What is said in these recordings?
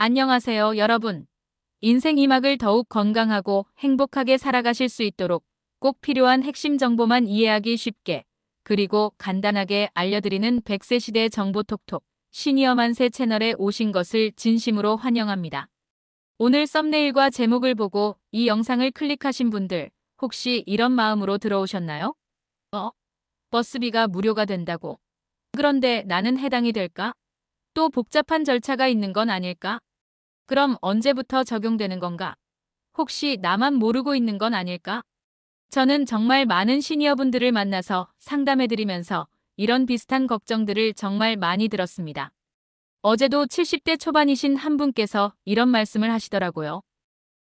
안녕하세요, 여러분. 인생 2막을 더욱 건강하고 행복하게 살아가실 수 있도록 꼭 필요한 핵심 정보만 이해하기 쉽게 그리고 간단하게 알려드리는 100세 시대 정보 톡톡 시니어 만세 채널에 오신 것을 진심으로 환영합니다. 오늘 썸네일과 제목을 보고 이 영상을 클릭하신 분들 혹시 이런 마음으로 들어오셨나요? 버스비가 무료가 된다고. 그런데 나는 해당이 될까? 또 복잡한 절차가 있는 건 아닐까? 그럼 언제부터 적용되는 건가? 혹시 나만 모르고 있는 건 아닐까? 저는 정말 많은 시니어분들을 만나서 상담해드리면서 이런 비슷한 걱정들을 정말 많이 들었습니다. 어제도 70대 초반이신 한 분께서 이런 말씀을 하시더라고요.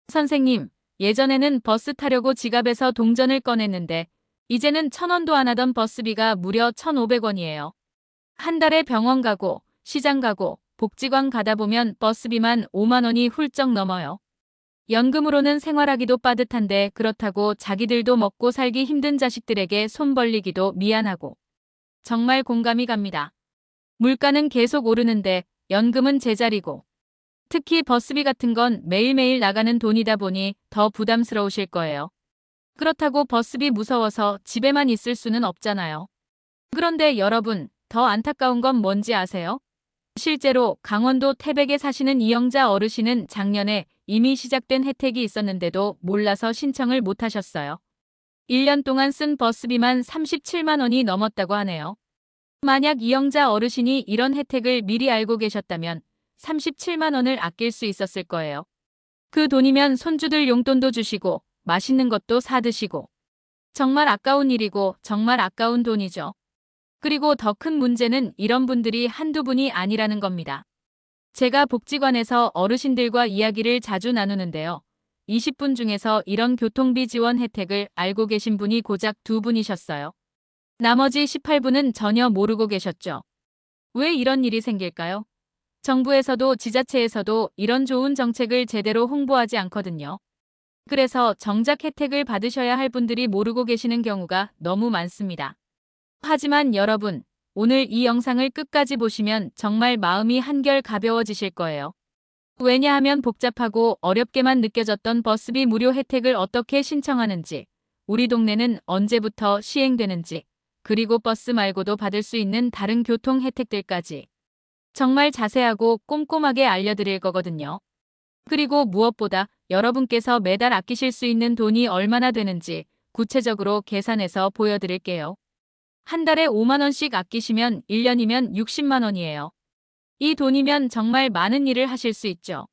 선생님, 예전에는 버스 타려고 지갑에서 동전을 꺼냈는데 이제는 1,000원도 안 하던 버스비가 무려 1,500원이에요. 한 달에 병원 가고 시장 가고 복지관 가다 보면 버스비만 5만 원이 훌쩍 넘어요. 연금으로는 생활하기도 빠듯한데 그렇다고 자기들도 먹고 살기 힘든 자식들에게 손 벌리기도 미안하고. 정말 공감이 갑니다. 물가는 계속 오르는데 연금은 제자리고. 특히 버스비 같은 건 매일매일 나가는 돈이다 보니 더 부담스러우실 거예요. 그렇다고 버스비 무서워서 집에만 있을 수는 없잖아요. 그런데 여러분, 더 안타까운 건 뭔지 아세요? 실제로 강원도 태백에 사시는 이영자 어르신은 작년에 이미 시작된 혜택이 있었는데도 몰라서 신청을 못 하셨어요. 1년 동안 쓴 버스비만 37만 원이 넘었다고 하네요. 만약 이영자 어르신이 이런 혜택을 미리 알고 계셨다면 37만 원을 아낄 수 있었을 거예요. 그 돈이면 손주들 용돈도 주시고 맛있는 것도 사 드시고. 정말 아까운 일이고 정말 아까운 돈이죠. 그리고 더 큰 문제는 이런 분들이 한두 분이 아니라는 겁니다. 제가 복지관에서 어르신들과 이야기를 자주 나누는데요. 20분 중에서 이런 교통비 지원 혜택을 알고 계신 분이 고작 2분이셨어요. 나머지 18분은 전혀 모르고 계셨죠. 왜 이런 일이 생길까요? 정부에서도 지자체에서도 이런 좋은 정책을 제대로 홍보하지 않거든요. 그래서 정작 혜택을 받으셔야 할 분들이 모르고 계시는 경우가 너무 많습니다. 하지만 여러분, 오늘 이 영상을 끝까지 보시면 정말 마음이 한결 가벼워지실 거예요. 왜냐하면 복잡하고 어렵게만 느껴졌던 버스비 무료 혜택을 어떻게 신청하는지, 우리 동네는 언제부터 시행되는지, 그리고 버스 말고도 받을 수 있는 다른 교통 혜택들까지 정말 자세하고 꼼꼼하게 알려드릴 거거든요. 그리고 무엇보다 여러분께서 매달 아끼실 수 있는 돈이 얼마나 되는지 구체적으로 계산해서 보여드릴게요. 한 달에 5만 원씩 아끼시면 1년이면 60만 원이에요. 이 돈이면 정말 많은 일을 하실 수 있죠.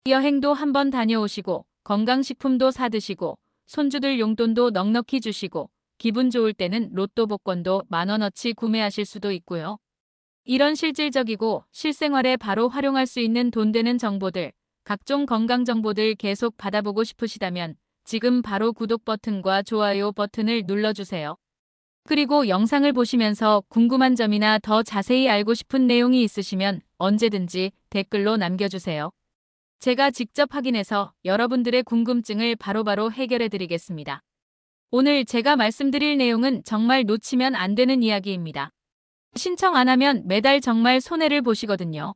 여행도 한번 다녀오시고 건강식품도 사드시고 손주들 용돈도 넉넉히 주시고 기분 좋을 때는 로또 복권도 10,000원어치 구매하실 수도 있고요. 이런 실질적이고 실생활에 바로 활용할 수 있는 돈 되는 정보들, 각종 건강 정보들 계속 받아보고 싶으시다면 지금 바로 구독 버튼과 좋아요 버튼을 눌러주세요. 그리고 영상을 보시면서 궁금한 점이나 더 자세히 알고 싶은 내용이 있으시면 언제든지 댓글로 남겨주세요. 제가 직접 확인해서 여러분들의 궁금증을 바로바로 해결해 드리겠습니다. 오늘 제가 말씀드릴 내용은 정말 놓치면 안 되는 이야기입니다. 신청 안 하면 매달 정말 손해를 보시거든요.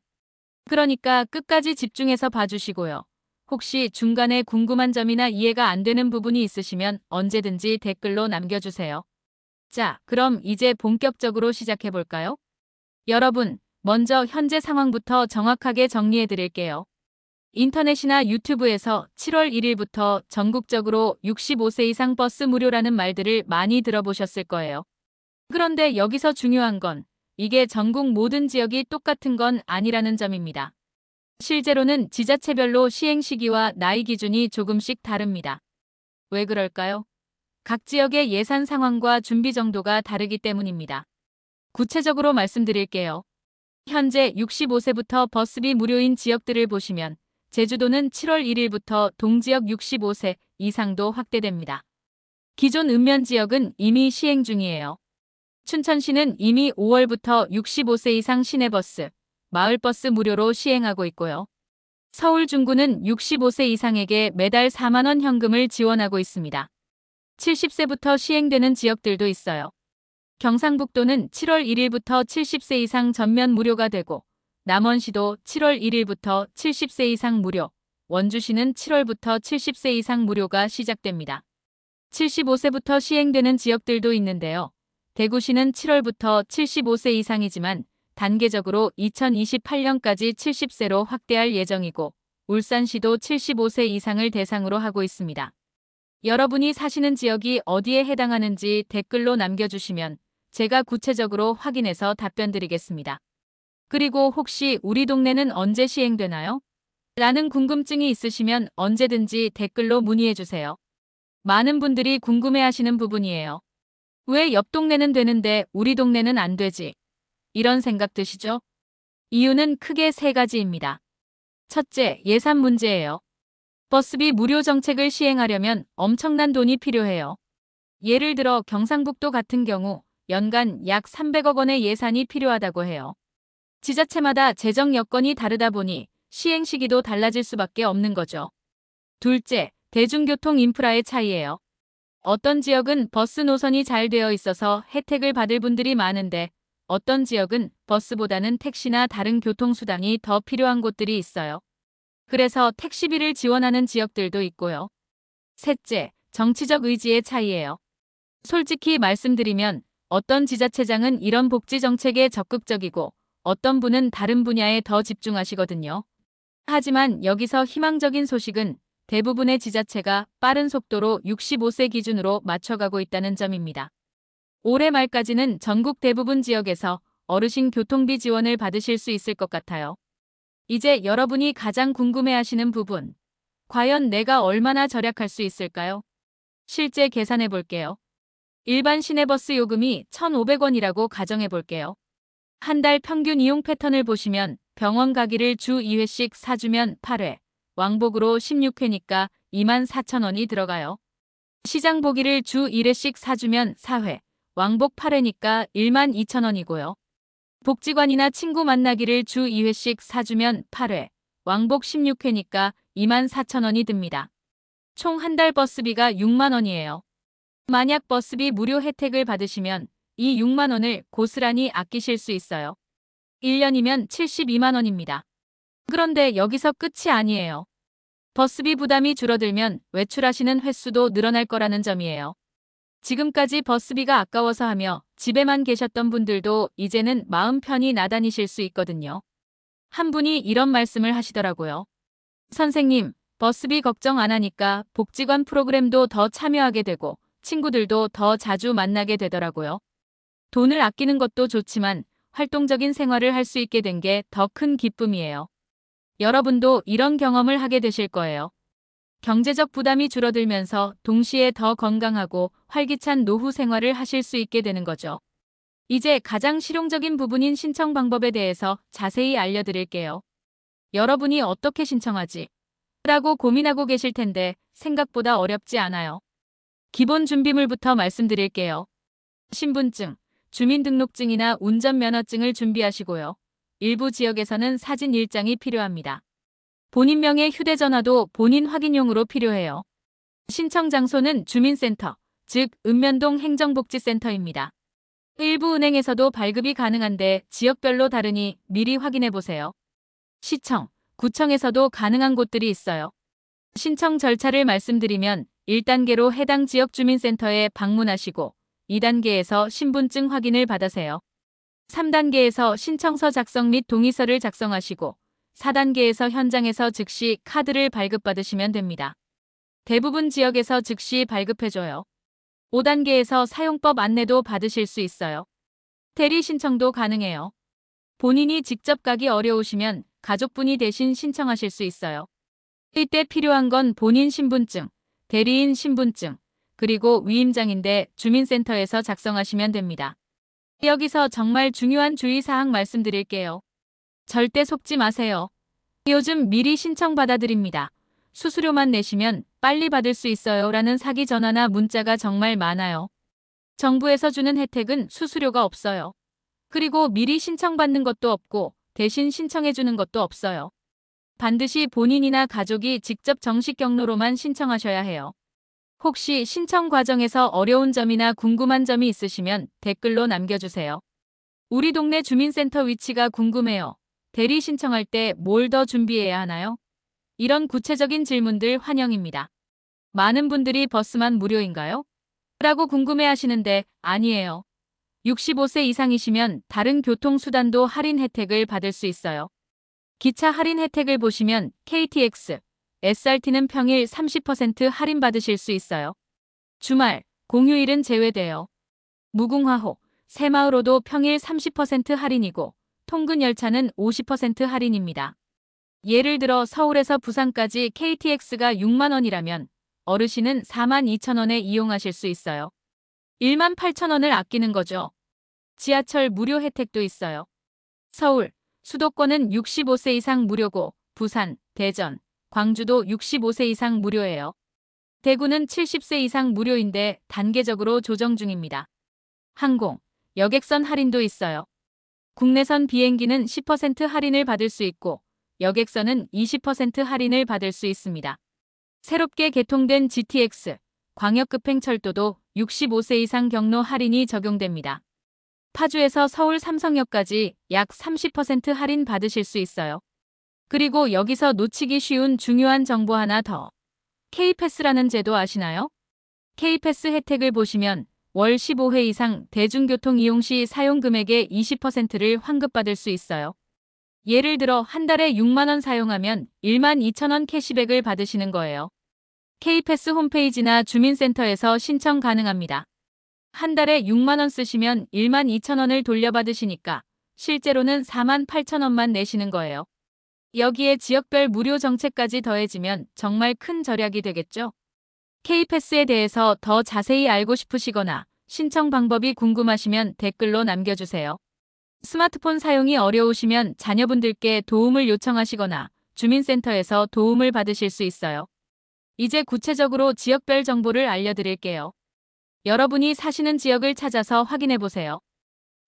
그러니까 끝까지 집중해서 봐주시고요. 혹시 중간에 궁금한 점이나 이해가 안 되는 부분이 있으시면 언제든지 댓글로 남겨주세요. 자, 그럼 이제 본격적으로 시작해 볼까요? 여러분, 먼저 현재 상황부터 정확하게 정리해 드릴게요. 인터넷이나 유튜브에서 7월 1일부터 전국적으로 65세 이상 버스 무료라는 말들을 많이 들어보셨을 거예요. 그런데 여기서 중요한 건 이게 전국 모든 지역이 똑같은 건 아니라는 점입니다. 실제로는 지자체별로 시행 시기와 나이 기준이 조금씩 다릅니다. 왜 그럴까요? 각 지역의 예산 상황과 준비 정도가 다르기 때문입니다. 구체적으로 말씀드릴게요. 현재 65세부터 버스비 무료인 지역들을 보시면 제주도는 7월 1일부터 동지역 65세 이상도 확대됩니다. 기존 읍면 지역은 이미 시행 중이에요. 춘천시는 이미 5월부터 65세 이상 시내버스, 마을버스 무료로 시행하고 있고요. 서울 중구는 65세 이상에게 매달 4만 원 현금을 지원하고 있습니다. 70세부터 시행되는 지역들도 있어요. 경상북도는 7월 1일부터 70세 이상 전면 무료가 되고 남원시도 7월 1일부터 70세 이상 무료, 원주시는 7월부터 70세 이상 무료가 시작됩니다. 75세부터 시행되는 지역들도 있는데요. 대구시는 7월부터 75세 이상이지만 단계적으로 2028년까지 70세로 확대할 예정이고 울산시도 75세 이상을 대상으로 하고 있습니다. 여러분이 사시는 지역이 어디에 해당하는지 댓글로 남겨주시면 제가 구체적으로 확인해서 답변 드리겠습니다. 그리고 혹시 우리 동네는 언제 시행되나요? 라는 궁금증이 있으시면 언제든지 댓글로 문의해주세요. 많은 분들이 궁금해하시는 부분이에요. 왜 옆 동네는 되는데 우리 동네는 안 되지? 이런 생각 드시죠? 이유는 크게 세 가지입니다. 첫째, 예산 문제예요. 버스비 무료 정책을 시행하려면 엄청난 돈이 필요해요. 예를 들어 경상북도 같은 경우 연간 약 300억 원의 예산이 필요하다고 해요. 지자체마다 재정 여건이 다르다 보니 시행 시기도 달라질 수밖에 없는 거죠. 둘째, 대중교통 인프라의 차이예요. 어떤 지역은 버스 노선이 잘 되어 있어서 혜택을 받을 분들이 많은데 어떤 지역은 버스보다는 택시나 다른 교통수단이 더 필요한 곳들이 있어요. 그래서 택시비를 지원하는 지역들도 있고요. 셋째, 정치적 의지의 차이예요. 솔직히 말씀드리면 어떤 지자체장은 이런 복지 정책에 적극적이고 어떤 분은 다른 분야에 더 집중하시거든요. 하지만 여기서 희망적인 소식은 대부분의 지자체가 빠른 속도로 65세 기준으로 맞춰가고 있다는 점입니다. 올해 말까지는 전국 대부분 지역에서 어르신 교통비 지원을 받으실 수 있을 것 같아요. 이제 여러분이 가장 궁금해하시는 부분. 과연 내가 얼마나 절약할 수 있을까요? 실제 계산해 볼게요. 일반 시내버스 요금이 1,500원이라고 가정해 볼게요. 한 달 평균 이용 패턴을 보시면 병원 가기를 주 2회씩 사주면 8회, 왕복으로 16회니까 24,000원이 들어가요. 시장 보기를 주 1회씩 사주면 4회, 왕복 8회니까 12,000원이고요. 복지관이나 친구 만나기를 주 2회씩 사주면 8회, 왕복 16회니까 24,000원이 듭니다. 총 한 달 버스비가 6만 원이에요. 만약 버스비 무료 혜택을 받으시면 이 6만 원을 고스란히 아끼실 수 있어요. 1년이면 72만 원입니다. 그런데 여기서 끝이 아니에요. 버스비 부담이 줄어들면 외출하시는 횟수도 늘어날 거라는 점이에요. 지금까지 버스비가 아까워서 하며 집에만 계셨던 분들도 이제는 마음 편히 나다니실 수 있거든요. 한 분이 이런 말씀을 하시더라고요. 선생님, 버스비 걱정 안 하니까 복지관 프로그램도 더 참여하게 되고 친구들도 더 자주 만나게 되더라고요. 돈을 아끼는 것도 좋지만 활동적인 생활을 할 수 있게 된 게 더 큰 기쁨이에요. 여러분도 이런 경험을 하게 되실 거예요. 경제적 부담이 줄어들면서 동시에 더 건강하고 활기찬 노후 생활을 하실 수 있게 되는 거죠. 이제 가장 실용적인 부분인 신청 방법에 대해서 자세히 알려드릴게요. 여러분이 어떻게 신청하지? 라고 고민하고 계실 텐데 생각보다 어렵지 않아요. 기본 준비물부터 말씀드릴게요. 신분증, 주민등록증이나 운전면허증을 준비하시고요. 일부 지역에서는 사진 1장이 필요합니다. 본인 명의 휴대전화도 본인 확인용으로 필요해요. 신청 장소는 주민센터, 즉 읍면동 행정복지센터입니다. 일부 은행에서도 발급이 가능한데 지역별로 다르니 미리 확인해보세요. 시청, 구청에서도 가능한 곳들이 있어요. 신청 절차를 말씀드리면 1단계로 해당 지역 주민센터에 방문하시고 2단계에서 신분증 확인을 받으세요. 3단계에서 신청서 작성 및 동의서를 작성하시고 4단계에서 현장에서 즉시 카드를 발급받으시면 됩니다. 대부분 지역에서 즉시 발급해줘요. 5단계에서 사용법 안내도 받으실 수 있어요. 대리 신청도 가능해요. 본인이 직접 가기 어려우시면 가족분이 대신 신청하실 수 있어요. 이때 필요한 건 본인 신분증, 대리인 신분증, 그리고 위임장인데 주민센터에서 작성하시면 됩니다. 여기서 정말 중요한 주의사항 말씀드릴게요. 절대 속지 마세요. 요즘 미리 신청 받아드립니다. 수수료만 내시면 빨리 받을 수 있어요 라는 사기 전화나 문자가 정말 많아요. 정부에서 주는 혜택은 수수료가 없어요. 그리고 미리 신청받는 것도 없고 대신 신청해주는 것도 없어요. 반드시 본인이나 가족이 직접 정식 경로로만 신청하셔야 해요. 혹시 신청 과정에서 어려운 점이나 궁금한 점이 있으시면 댓글로 남겨주세요. 우리 동네 주민센터 위치가 궁금해요. 대리 신청할 때 뭘 더 준비해야 하나요? 이런 구체적인 질문들 환영입니다. 많은 분들이 버스만 무료인가요? 라고 궁금해 하시는데 아니에요. 65세 이상이시면 다른 교통수단도 할인 혜택을 받을 수 있어요. 기차 할인 혜택을 보시면 KTX, SRT는 평일 30% 할인 받으실 수 있어요. 주말, 공휴일은 제외돼요. 무궁화호, 새마을호도 평일 30% 할인이고 통근 열차는 50% 할인입니다. 예를 들어 서울에서 부산까지 KTX가 6만 원이라면 어르신은 4만 2천 원에 이용하실 수 있어요. 1만 8천 원을 아끼는 거죠. 지하철 무료 혜택도 있어요. 서울, 수도권은 65세 이상 무료고 부산, 대전, 광주도 65세 이상 무료예요. 대구는 70세 이상 무료인데 단계적으로 조정 중입니다. 항공, 여객선 할인도 있어요. 국내선 비행기는 10% 할인을 받을 수 있고 여객선은 20% 할인을 받을 수 있습니다. 새롭게 개통된 GTX, 광역급행철도도 65세 이상 경로 할인이 적용됩니다. 파주에서 서울 삼성역까지 약 30% 할인 받으실 수 있어요. 그리고 여기서 놓치기 쉬운 중요한 정보 하나 더. K패스라는 제도 아시나요? K패스 혜택을 보시면 월 15회 이상 대중교통 이용 시 사용 금액의 20%를 환급받을 수 있어요. 예를 들어 한 달에 6만 원 사용하면 1만 2천 원 캐시백을 받으시는 거예요. K패스 홈페이지나 주민센터에서 신청 가능합니다. 한 달에 6만 원 쓰시면 1만 2천 원을 돌려받으시니까 실제로는 4만 8천 원만 내시는 거예요. 여기에 지역별 무료 정책까지 더해지면 정말 큰 절약이 되겠죠? K패스에 대해서 더 자세히 알고 싶으시거나 신청 방법이 궁금하시면 댓글로 남겨주세요. 스마트폰 사용이 어려우시면 자녀분들께 도움을 요청하시거나 주민센터에서 도움을 받으실 수 있어요. 이제 구체적으로 지역별 정보를 알려드릴게요. 여러분이 사시는 지역을 찾아서 확인해보세요.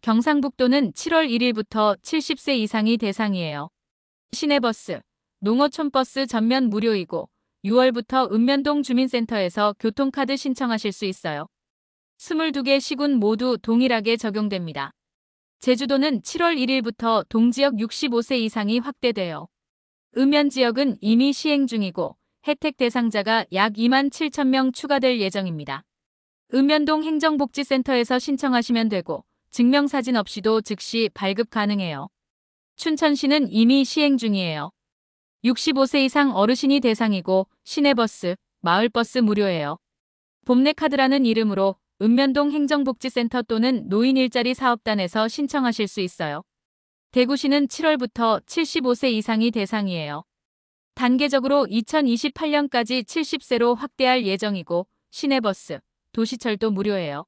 경상북도는 7월 1일부터 70세 이상이 대상이에요. 시내버스, 농어촌버스 전면 무료이고 6월부터 읍면동 주민센터에서 교통카드 신청하실 수 있어요. 22개 시군 모두 동일하게 적용됩니다. 제주도는 7월 1일부터 동지역 65세 이상이 확대돼요. 읍면 지역은 이미 시행 중이고 혜택 대상자가 약 2만 7천 명 추가될 예정입니다. 읍면동 행정복지센터에서 신청하시면 되고 증명사진 없이도 즉시 발급 가능해요. 춘천시는 이미 시행 중이에요. 65세 이상 어르신이 대상이고 시내버스, 마을버스 무료예요. 봄내카드라는 이름으로 읍면동 행정복지센터 또는 노인 일자리 사업단에서 신청하실 수 있어요. 대구시는 7월부터 75세 이상이 대상이에요. 단계적으로 2028년까지 70세로 확대할 예정이고 시내버스, 도시철도 무료예요.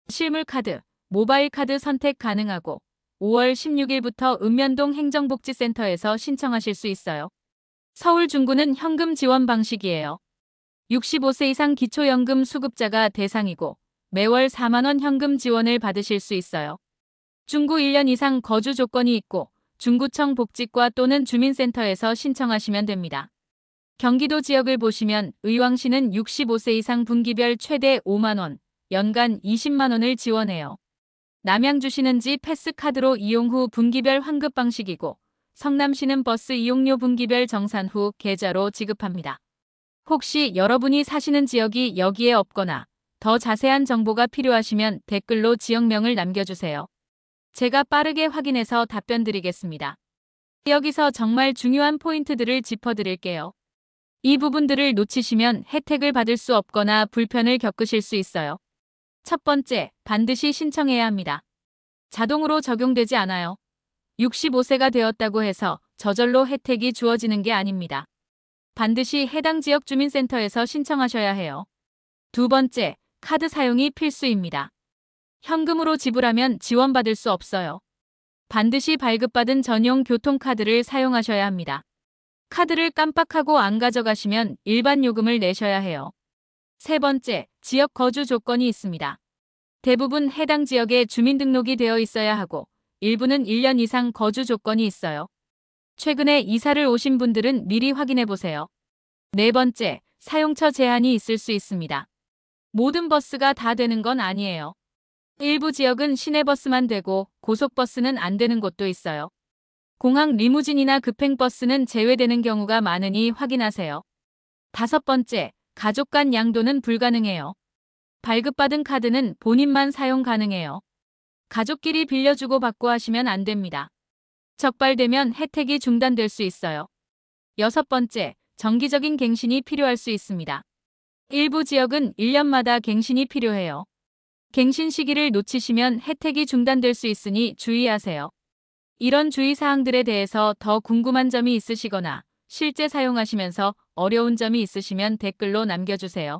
실물카드, 모바일카드 선택 가능하고 5월 16일부터 읍면동 행정복지센터에서 신청하실 수 있어요. 서울 중구는 현금 지원 방식이에요. 65세 이상 기초연금 수급자가 대상이고 매월 4만 원 현금 지원을 받으실 수 있어요. 중구 1년 이상 거주 조건이 있고 중구청 복지과 또는 주민센터에서 신청하시면 됩니다. 경기도 지역을 보시면 의왕시는 65세 이상 분기별 최대 5만 원, 연간 20만 원을 지원해요. 남양주시는 지 패스카드로 이용 후 분기별 환급 방식이고 성남시는 버스 이용료 분기별 정산 후 계좌로 지급합니다. 혹시 여러분이 사시는 지역이 여기에 없거나 더 자세한 정보가 필요하시면 댓글로 지역명을 남겨주세요. 제가 빠르게 확인해서 답변 드리겠습니다. 여기서 정말 중요한 포인트들을 짚어드릴게요. 이 부분들을 놓치시면 혜택을 받을 수 없거나 불편을 겪으실 수 있어요. 첫 번째, 반드시 신청해야 합니다. 자동으로 적용되지 않아요. 65세가 되었다고 해서 저절로 혜택이 주어지는 게 아닙니다. 반드시 해당 지역 주민센터에서 신청하셔야 해요. 두 번째, 카드 사용이 필수입니다. 현금으로 지불하면 지원받을 수 없어요. 반드시 발급받은 전용 교통카드를 사용하셔야 합니다. 카드를 깜빡하고 안 가져가시면 일반 요금을 내셔야 해요. 세 번째, 지역 거주 조건이 있습니다. 대부분 해당 지역에 주민등록이 되어 있어야 하고 일부는 1년 이상 거주 조건이 있어요. 최근에 이사를 오신 분들은 미리 확인해 보세요. 네 번째, 사용처 제한이 있을 수 있습니다. 모든 버스가 다 되는 건 아니에요. 일부 지역은 시내버스만 되고 고속버스는 안 되는 곳도 있어요. 공항 리무진이나 급행버스는 제외되는 경우가 많으니 확인하세요. 5번째, 가족 간 양도는 불가능해요. 발급받은 카드는 본인만 사용 가능해요. 가족끼리 빌려주고 받고 하시면 안 됩니다. 적발되면 혜택이 중단될 수 있어요. 6번째, 정기적인 갱신이 필요할 수 있습니다. 일부 지역은 1년마다 갱신이 필요해요. 갱신 시기를 놓치시면 혜택이 중단될 수 있으니 주의하세요. 이런 주의사항들에 대해서 더 궁금한 점이 있으시거나 실제 사용하시면서 어려운 점이 있으시면 댓글로 남겨주세요.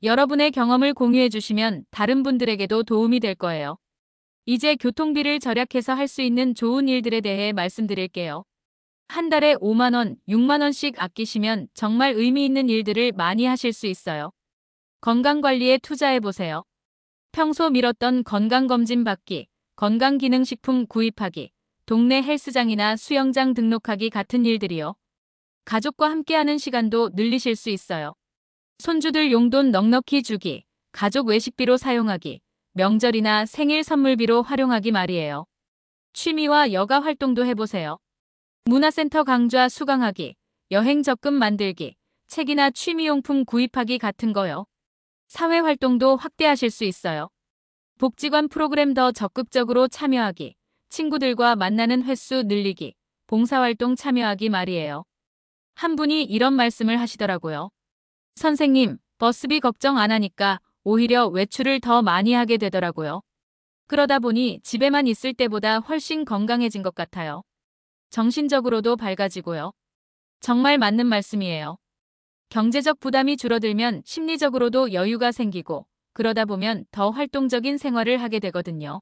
여러분의 경험을 공유해 주시면 다른 분들에게도 도움이 될 거예요. 이제 교통비를 절약해서 할 수 있는 좋은 일들에 대해 말씀드릴게요. 한 달에 5만 원, 6만 원씩 아끼시면 정말 의미 있는 일들을 많이 하실 수 있어요. 건강관리에 투자해보세요. 평소 미뤘던 건강검진 받기, 건강기능식품 구입하기, 동네 헬스장이나 수영장 등록하기 같은 일들이요. 가족과 함께하는 시간도 늘리실 수 있어요. 손주들 용돈 넉넉히 주기, 가족 외식비로 사용하기, 명절이나 생일 선물비로 활용하기 말이에요. 취미와 여가 활동도 해보세요. 문화센터 강좌 수강하기, 여행 적금 만들기, 책이나 취미용품 구입하기 같은 거요. 사회활동도 확대하실 수 있어요. 복지관 프로그램 더 적극적으로 참여하기, 친구들과 만나는 횟수 늘리기, 봉사활동 참여하기 말이에요. 한 분이 이런 말씀을 하시더라고요. 선생님, 버스비 걱정 안 하니까 오히려 외출을 더 많이 하게 되더라고요. 그러다 보니 집에만 있을 때보다 훨씬 건강해진 것 같아요. 정신적으로도 밝아지고요. 정말 맞는 말씀이에요. 경제적 부담이 줄어들면 심리적으로도 여유가 생기고 그러다 보면 더 활동적인 생활을 하게 되거든요.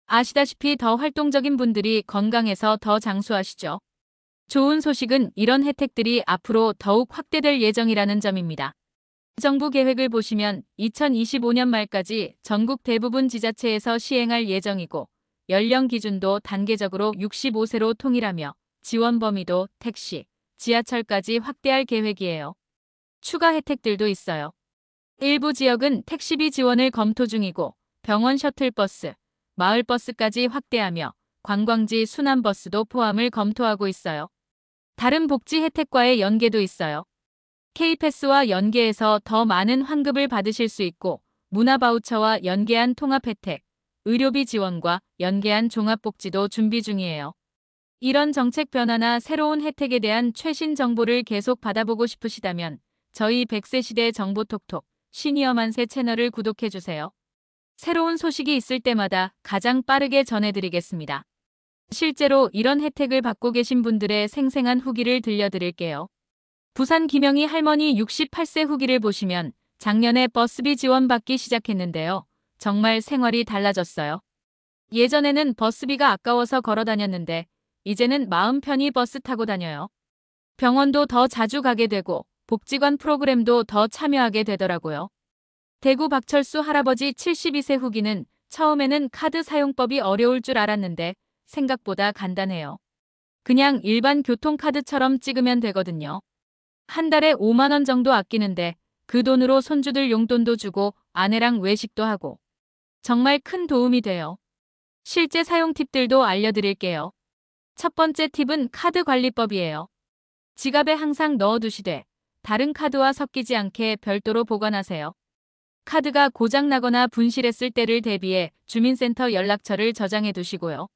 아시다시피 더 활동적인 분들이 건강해서 더 장수하시죠. 좋은 소식은 이런 혜택들이 앞으로 더욱 확대될 예정이라는 점입니다. 정부 계획을 보시면 2025년 말까지 전국 대부분 지자체에서 시행할 예정이고 연령 기준도 단계적으로 65세로 통일하며 지원 범위도 택시, 지하철까지 확대할 계획이에요. 추가 혜택들도 있어요. 일부 지역은 택시비 지원을 검토 중이고 병원 셔틀버스, 마을버스까지 확대하며 관광지 순환버스도 포함을 검토하고 있어요. 다른 복지 혜택과의 연계도 있어요. K패스와 연계해서 더 많은 환급을 받으실 수 있고 문화바우처와 연계한 통합 혜택, 의료비 지원과 연계한 종합복지도 준비 중이에요. 이런 정책 변화나 새로운 혜택에 대한 최신 정보를 계속 받아보고 싶으시다면 저희 100세 시대 정보톡톡 시니어 만세 채널을 구독해주세요. 새로운 소식이 있을 때마다 가장 빠르게 전해드리겠습니다. 실제로 이런 혜택을 받고 계신 분들의 생생한 후기를 들려드릴게요. 부산 김영희 할머니 68세 후기를 보시면 작년에 버스비 지원 받기 시작했는데요. 정말 생활이 달라졌어요. 예전에는 버스비가 아까워서 걸어 다녔는데 이제는 마음 편히 버스 타고 다녀요. 병원도 더 자주 가게 되고 복지관 프로그램도 더 참여하게 되더라고요. 대구 박철수 할아버지 72세 후기는 처음에는 카드 사용법이 어려울 줄 알았는데 생각보다 간단해요. 그냥 일반 교통카드처럼 찍으면 되거든요. 한 달에 5만 원 정도 아끼는데 그 돈으로 손주들 용돈도 주고 아내랑 외식도 하고 정말 큰 도움이 돼요. 실제 사용 팁들도 알려드릴게요. 첫 번째 팁은 카드 관리법이에요. 지갑에 항상 넣어두시되 다른 카드와 섞이지 않게 별도로 보관하세요. 카드가 고장나거나 분실했을 때를 대비해 주민센터 연락처를 저장해 두시고요.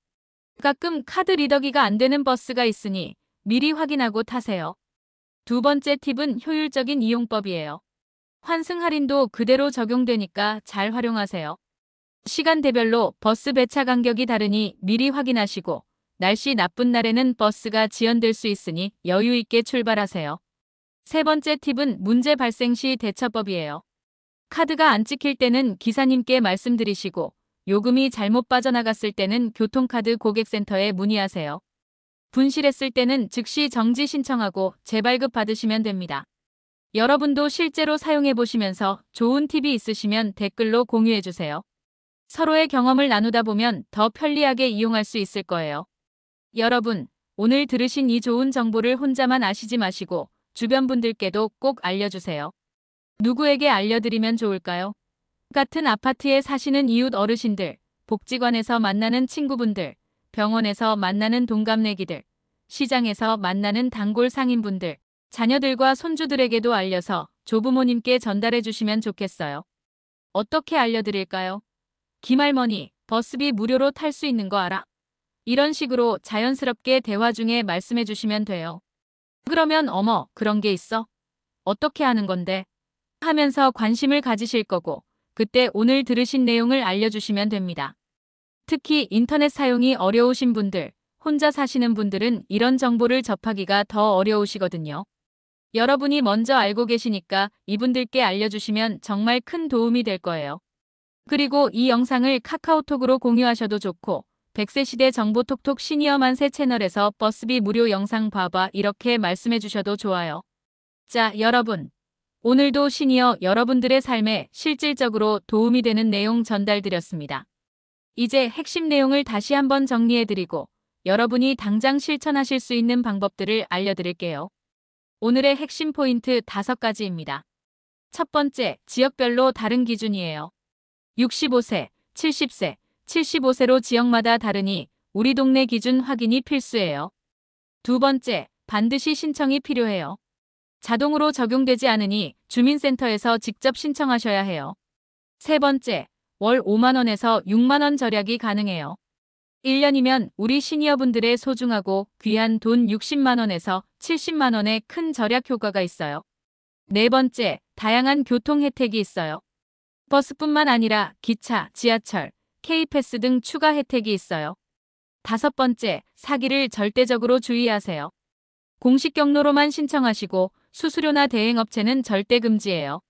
가끔 카드 리더기가 안 되는 버스가 있으니 미리 확인하고 타세요. 두 번째 팁은 효율적인 이용법이에요. 환승 할인도 그대로 적용되니까 잘 활용하세요. 시간대별로 버스 배차 간격이 다르니 미리 확인하시고 날씨 나쁜 날에는 버스가 지연될 수 있으니 여유 있게 출발하세요. 세 번째 팁은 문제 발생 시 대처법이에요. 카드가 안 찍힐 때는 기사님께 말씀드리시고 요금이 잘못 빠져나갔을 때는 교통카드 고객센터에 문의하세요. 분실했을 때는 즉시 정지 신청하고 재발급 받으시면 됩니다. 여러분도 실제로 사용해 보시면서 좋은 팁이 있으시면 댓글로 공유해 주세요. 서로의 경험을 나누다 보면 더 편리하게 이용할 수 있을 거예요. 여러분, 오늘 들으신 이 좋은 정보를 혼자만 아시지 마시고 주변 분들께도 꼭 알려주세요. 누구에게 알려드리면 좋을까요? 같은 아파트에 사시는 이웃 어르신들, 복지관에서 만나는 친구분들, 병원에서 만나는 동갑내기들, 시장에서 만나는 단골 상인분들, 자녀들과 손주들에게도 알려서 조부모님께 전달해 주시면 좋겠어요. 어떻게 알려드릴까요? 김할머니, 버스비 무료로 탈 수 있는 거 알아? 이런 식으로 자연스럽게 대화 중에 말씀해 주시면 돼요. 그러면 어머, 그런 게 있어? 어떻게 하는 건데? 하면서 관심을 가지실 거고, 그때 오늘 들으신 내용을 알려주시면 됩니다. 특히 인터넷 사용이 어려우신 분들, 혼자 사시는 분들은 이런 정보를 접하기가 더 어려우시거든요. 여러분이 먼저 알고 계시니까 이분들께 알려주시면 정말 큰 도움이 될 거예요. 그리고 이 영상을 카카오톡으로 공유하셔도 좋고, 100세 시대 정보톡톡 시니어 만세 채널에서 버스비 무료 영상 봐봐 이렇게 말씀해 주셔도 좋아요. 자, 여러분. 오늘도 시니어 여러분들의 삶에 실질적으로 도움이 되는 내용 전달드렸습니다. 이제 핵심 내용을 다시 한번 정리해드리고 여러분이 당장 실천하실 수 있는 방법들을 알려드릴게요. 오늘의 핵심 포인트 5가지입니다. 첫 번째, 지역별로 다른 기준이에요. 65세, 70세, 75세로 지역마다 다르니 우리 동네 기준 확인이 필수예요. 두 번째, 반드시 신청이 필요해요. 자동으로 적용되지 않으니 주민센터에서 직접 신청하셔야 해요. 세 번째, 월 5만 원에서 6만 원 절약이 가능해요. 1년이면 우리 시니어분들의 소중하고 귀한 돈 60만 원에서 70만 원의 큰 절약 효과가 있어요. 네 번째, 다양한 교통 혜택이 있어요. 버스뿐만 아니라 기차, 지하철, K패스 등 추가 혜택이 있어요. 다섯 번째, 사기를 절대적으로 주의하세요. 공식 경로로만 신청하시고 수수료나 대행업체는 절대 금지예요.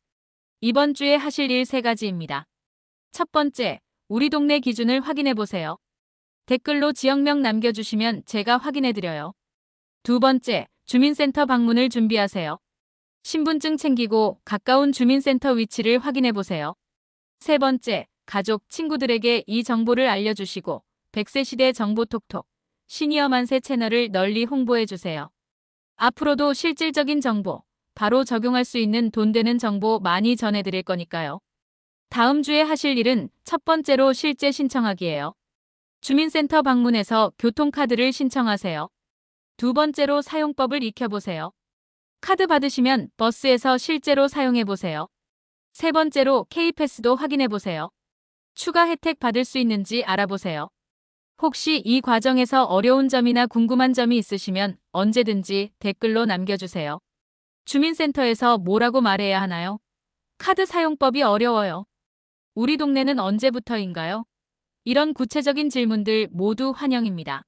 이번 주에 하실 일 3가지입니다. 첫 번째, 우리 동네 기준을 확인해 보세요. 댓글로 지역명 남겨주시면 제가 확인해드려요. 두 번째, 주민센터 방문을 준비하세요. 신분증 챙기고 가까운 주민센터 위치를 확인해 보세요. 세 번째, 가족, 친구들에게 이 정보를 알려주시고 100세 시대 정보톡톡 시니어 만세 채널을 널리 홍보해 주세요. 앞으로도 실질적인 정보, 바로 적용할 수 있는 돈 되는 정보 많이 전해드릴 거니까요. 다음 주에 하실 일은 첫 번째로 실제 신청하기예요. 주민센터 방문해서 교통카드를 신청하세요. 두 번째로 사용법을 익혀보세요. 카드 받으시면 버스에서 실제로 사용해보세요. 세 번째로 K패스도 확인해보세요. 추가 혜택 받을 수 있는지 알아보세요. 혹시 이 과정에서 어려운 점이나 궁금한 점이 있으시면 언제든지 댓글로 남겨주세요. 주민센터에서 뭐라고 말해야 하나요? 카드 사용법이 어려워요. 우리 동네는 언제부터인가요? 이런 구체적인 질문들 모두 환영입니다.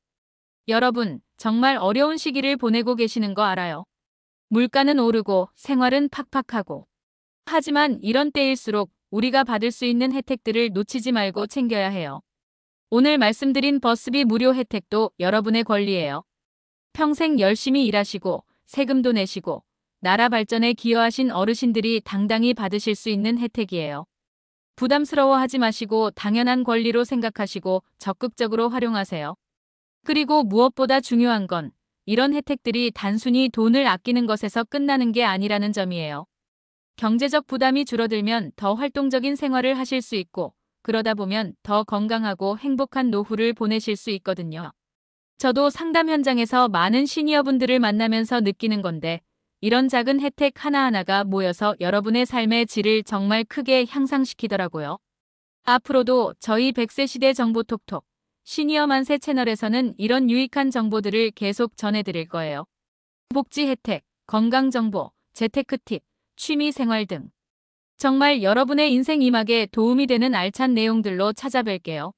여러분, 정말 어려운 시기를 보내고 계시는 거 알아요. 물가는 오르고 생활은 팍팍하고. 하지만 이런 때일수록 우리가 받을 수 있는 혜택들을 놓치지 말고 챙겨야 해요. 오늘 말씀드린 버스비 무료 혜택도 여러분의 권리예요. 평생 열심히 일하시고 세금도 내시고 나라 발전에 기여하신 어르신들이 당당히 받으실 수 있는 혜택이에요. 부담스러워하지 마시고 당연한 권리로 생각하시고 적극적으로 활용하세요. 그리고 무엇보다 중요한 건 이런 혜택들이 단순히 돈을 아끼는 것에서 끝나는 게 아니라는 점이에요. 경제적 부담이 줄어들면 더 활동적인 생활을 하실 수 있고 그러다 보면 더 건강하고 행복한 노후를 보내실 수 있거든요. 저도 상담 현장에서 많은 시니어분들을 만나면서 느끼는 건데 이런 작은 혜택 하나하나가 모여서 여러분의 삶의 질을 정말 크게 향상시키더라고요. 앞으로도 저희 100세 시대 정보톡톡 시니어 만세 채널에서는 이런 유익한 정보들을 계속 전해드릴 거예요. 복지 혜택, 건강 정보, 재테크 팁, 취미 생활 등 정말 여러분의 인생 이막에 도움이 되는 알찬 내용들로 찾아뵐게요.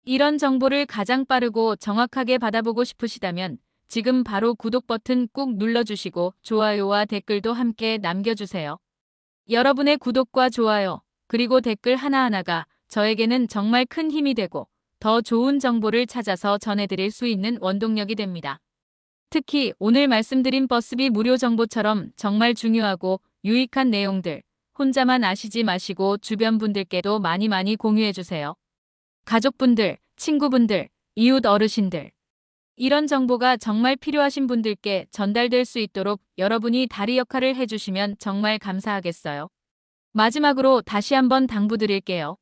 이런 정보를 가장 빠르고 정확하게 받아보고 싶으시다면 지금 바로 구독 버튼 꾹 눌러주시고 좋아요와 댓글도 함께 남겨주세요. 여러분의 구독과 좋아요, 그리고 댓글 하나하나가 저에게는 정말 큰 힘이 되고 더 좋은 정보를 찾아서 전해드릴 수 있는 원동력이 됩니다. 특히 오늘 말씀드린 버스비 무료 정보처럼 정말 중요하고 유익한 내용들 혼자만 아시지 마시고 주변 분들께도 많이 공유해주세요. 가족분들, 친구분들, 이웃 어르신들. 이런 정보가 정말 필요하신 분들께 전달될 수 있도록 여러분이 다리 역할을 해주시면 정말 감사하겠어요. 마지막으로 다시 한번 당부드릴게요.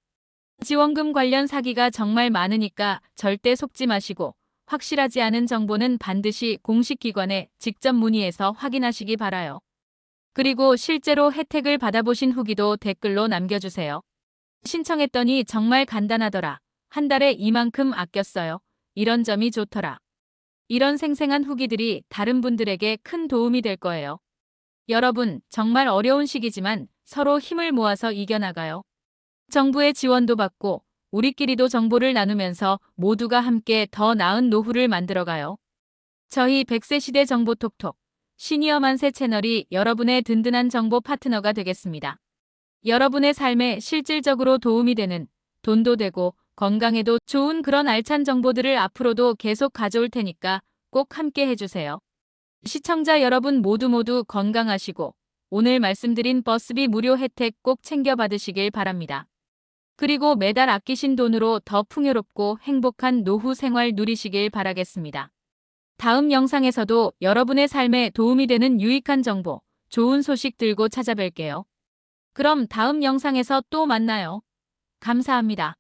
지원금 관련 사기가 정말 많으니까 절대 속지 마시고 확실하지 않은 정보는 반드시 공식 기관에 직접 문의해서 확인하시기 바라요. 그리고 실제로 혜택을 받아보신 후기도 댓글로 남겨주세요. 신청했더니 정말 간단하더라. 한 달에 이만큼 아꼈어요. 이런 점이 좋더라. 이런 생생한 후기들이 다른 분들에게 큰 도움이 될 거예요. 여러분, 정말 어려운 시기지만 서로 힘을 모아서 이겨나가요. 정부의 지원도 받고 우리끼리도 정보를 나누면서 모두가 함께 더 나은 노후를 만들어가요. 저희 100세 시대 정보 톡톡 시니어 만세 채널이 여러분의 든든한 정보 파트너가 되겠습니다. 여러분의 삶에 실질적으로 도움이 되는, 돈도 되고 건강에도 좋은 그런 알찬 정보들을 앞으로도 계속 가져올 테니까 꼭 함께 해주세요. 시청자 여러분 모두 건강하시고 오늘 말씀드린 버스비 무료 혜택 꼭 챙겨 받으시길 바랍니다. 그리고 매달 아끼신 돈으로 더 풍요롭고 행복한 노후 생활 누리시길 바라겠습니다. 다음 영상에서도 여러분의 삶에 도움이 되는 유익한 정보, 좋은 소식 들고 찾아뵐게요. 그럼 다음 영상에서 또 만나요. 감사합니다.